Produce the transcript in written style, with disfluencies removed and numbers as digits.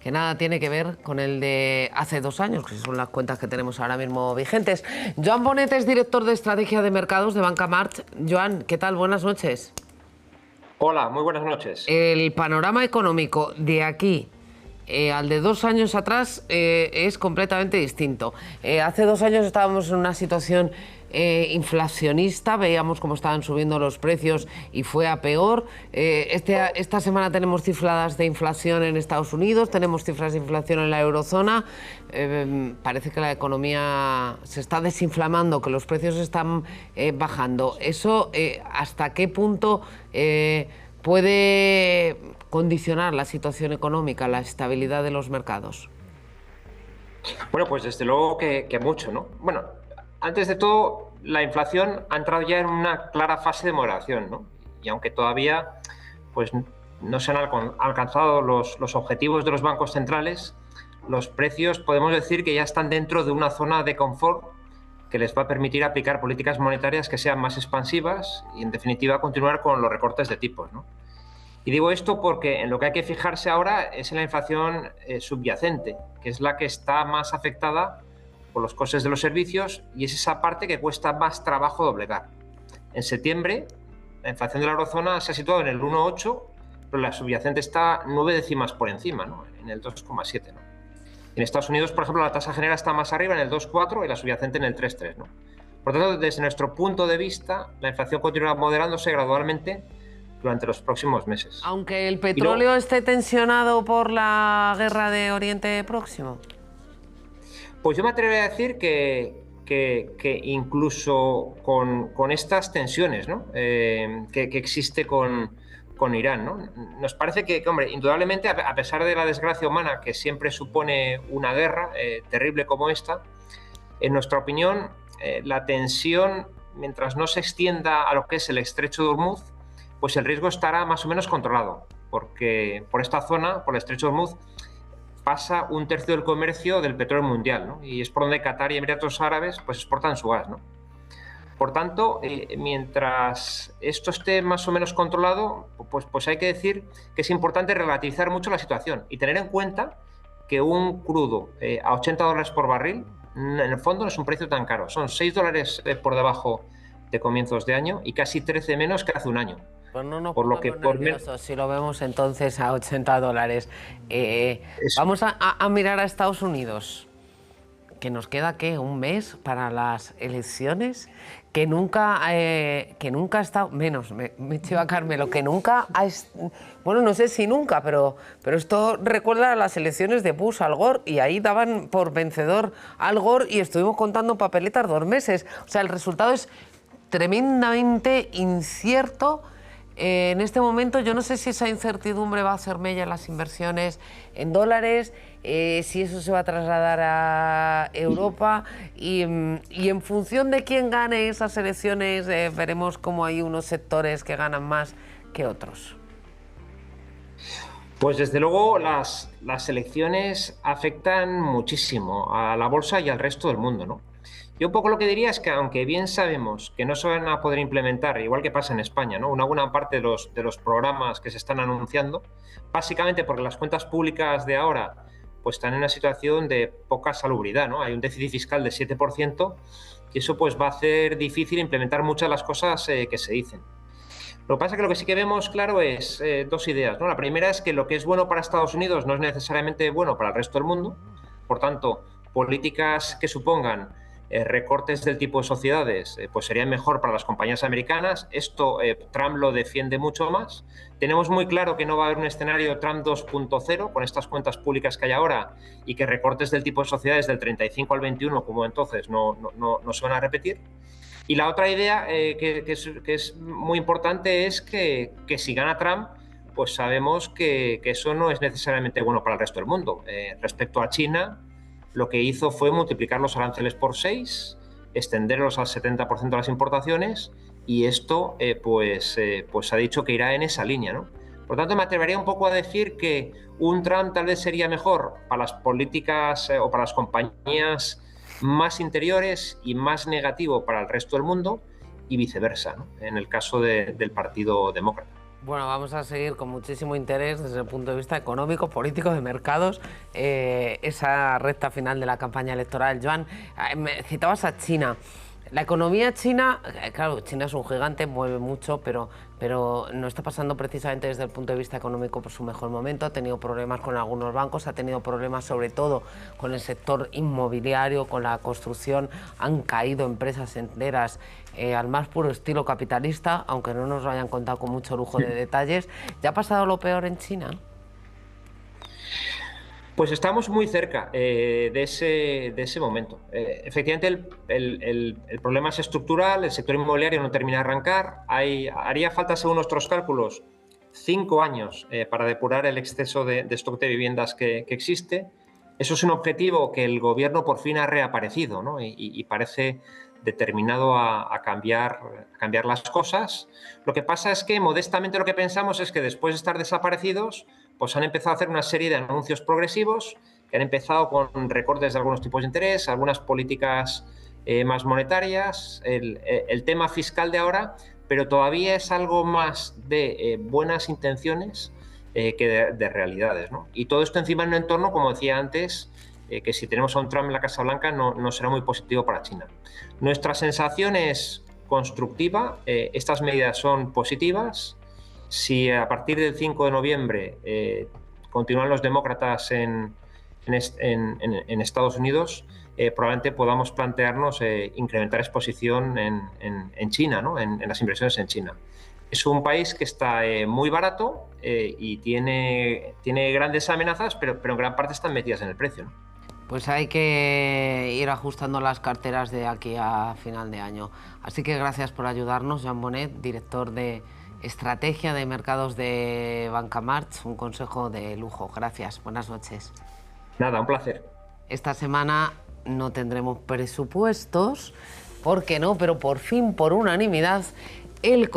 que nada tiene que ver con el de hace 2 años, que son las cuentas que tenemos ahora mismo vigentes. Joan Bonet es director de Estrategia de Mercados de Banca March. Joan, ¿qué tal? Buenas noches. Hola, muy buenas noches. El panorama económico de aquí al de 2 años atrás es completamente distinto. Hace 2 años estábamos en una situación inflacionista, veíamos cómo estaban subiendo los precios y fue a peor. Esta semana tenemos cifras de inflación en Estados Unidos, tenemos cifras de inflación en la eurozona. Parece que la economía se está desinflamando, que los precios están bajando. ¿Eso hasta qué punto puede condicionar la situación económica, la estabilidad de los mercados? Bueno, pues desde luego que mucho, ¿no? Bueno, antes de todo, la inflación ha entrado ya en una clara fase de moderación, ¿no? Y aunque todavía pues, no se han alcanzado los objetivos de los bancos centrales, los precios podemos decir que ya están dentro de una zona de confort que les va a permitir aplicar políticas monetarias que sean más expansivas y, en definitiva, continuar con los recortes de tipos, ¿no? Y digo esto porque en lo que hay que fijarse ahora es en la inflación subyacente, que es la que está más afectada por los costes de los servicios y es esa parte que cuesta más trabajo doblegar. En septiembre, la inflación de la eurozona se ha situado en el 1,8, pero la subyacente está 9 décimas por encima, ¿no? En el 2,7, ¿no? En Estados Unidos, por ejemplo, la tasa general está más arriba, en el 2,4, y la subyacente en el 3,3, ¿no? Por tanto, desde nuestro punto de vista, la inflación continuará moderándose gradualmente durante los próximos meses. Aunque el petróleo esté tensionado por la guerra de Oriente Próximo. Pues yo me atrevería a decir que incluso con estas tensiones, ¿no? que existe con Irán, ¿no? Nos parece que, hombre, indudablemente, a pesar de la desgracia humana que siempre supone una guerra terrible como esta, en nuestra opinión, la tensión, mientras no se extienda a lo que es el estrecho de Hormuz, pues el riesgo estará más o menos controlado, porque por esta zona, por el estrecho de Hormuz, pasa 1/3 del comercio del petróleo mundial, ¿no? Y es por donde Qatar y Emiratos Árabes pues exportan su gas, ¿no? Por tanto, mientras esto esté más o menos controlado, pues hay que decir que es importante relativizar mucho la situación y tener en cuenta que un crudo a $80 por barril, en el fondo no es un precio tan caro, son $6 por debajo de comienzos de año y casi 13 menos que hace un año. Pues no nos pongamos nerviosos si lo vemos entonces a $80. Vamos a mirar a Estados Unidos, que nos queda, ¿qué?, un mes para las elecciones, que nunca ha estado, menos, me chiva Carmelo, que nunca ha, bueno, no sé si nunca, pero esto recuerda a las elecciones de Bush al Gore, y ahí daban por vencedor al Gore y estuvimos contando papeletas 2 meses. O sea, el resultado es tremendamente incierto. En este momento yo no sé si esa incertidumbre va a hacer mella en las inversiones en dólares, si eso se va a trasladar a Europa y en función de quién gane esas elecciones veremos cómo hay unos sectores que ganan más que otros. Pues desde luego las elecciones afectan muchísimo a la bolsa y al resto del mundo, ¿no? Yo un poco lo que diría es que, aunque bien sabemos que no se van a poder implementar, igual que pasa en España, ¿no?, una buena parte de los programas que se están anunciando, básicamente porque las cuentas públicas de ahora pues están en una situación de poca salubridad, ¿no? Hay un déficit fiscal de 7% y eso pues va a hacer difícil implementar muchas de las cosas que se dicen. Lo que pasa es que lo que sí que vemos claro es 2 ideas, ¿no? La primera es que lo que es bueno para Estados Unidos no es necesariamente bueno para el resto del mundo. Por tanto, políticas que supongan recortes del tipo de sociedades pues serían mejor para las compañías americanas. Esto Trump lo defiende mucho más. Tenemos muy claro que no va a haber un escenario Trump 2.0 con estas cuentas públicas que hay ahora y que recortes del tipo de sociedades del 35 al 21 como entonces no se van a repetir. Y la otra idea que es muy importante es que si gana Trump, pues sabemos que eso no es necesariamente bueno para el resto del mundo. Respecto a China, lo que hizo fue multiplicar los aranceles por 6, extenderlos al 70% de las importaciones, y esto pues ha dicho que irá en esa línea, ¿no? Por tanto, me atrevería un poco a decir que un Trump tal vez sería mejor para las políticas o para las compañías más interiores y más negativo para el resto del mundo, y viceversa, ¿no?, en el caso del Partido Demócrata. Bueno, vamos a seguir con muchísimo interés desde el punto de vista económico, político, de mercados, esa recta final de la campaña electoral. Joan, citabas a China. La economía china, claro, China es un gigante, mueve mucho, pero no está pasando precisamente desde el punto de vista económico por su mejor momento. Ha tenido problemas con algunos bancos, ha tenido problemas sobre todo con el sector inmobiliario, con la construcción. Han caído empresas enteras al más puro estilo capitalista, aunque no nos lo hayan contado con mucho lujo de detalles. ¿Ya ha pasado lo peor en China? Pues estamos muy cerca de ese momento. Efectivamente, el problema es estructural, el sector inmobiliario no termina de arrancar. Haría falta, según nuestros cálculos, 5 años para depurar el exceso de stock de viviendas que existe. Eso es un objetivo que el gobierno por fin ha reaparecido, ¿no? Y parece determinado a cambiar las cosas. Lo que pasa es que, modestamente, lo que pensamos es que después de estar desaparecidos, pues han empezado a hacer una serie de anuncios progresivos que han empezado con recortes de algunos tipos de interés, algunas políticas más monetarias, el tema fiscal de ahora, pero todavía es algo más de buenas intenciones que de realidades, ¿no? Y todo esto encima en un entorno, como decía antes, que si tenemos a un Trump en la Casa Blanca no será muy positivo para China. Nuestra sensación es constructiva, estas medidas son positivas. Si a partir del 5 de noviembre continúan los demócratas en Estados Unidos, probablemente podamos plantearnos incrementar exposición en China, ¿no? en las inversiones en China. Es un país que está muy barato y tiene grandes amenazas, pero en gran parte están metidas en el precio, ¿no? Pues hay que ir ajustando las carteras de aquí a final de año. Así que gracias por ayudarnos, Joan Bonet, director de Estrategia de Mercados de Banca March, un consejo de lujo. Gracias, buenas noches. Nada, un placer. Esta semana no tendremos presupuestos, ¿por qué no? Pero por fin, por unanimidad, el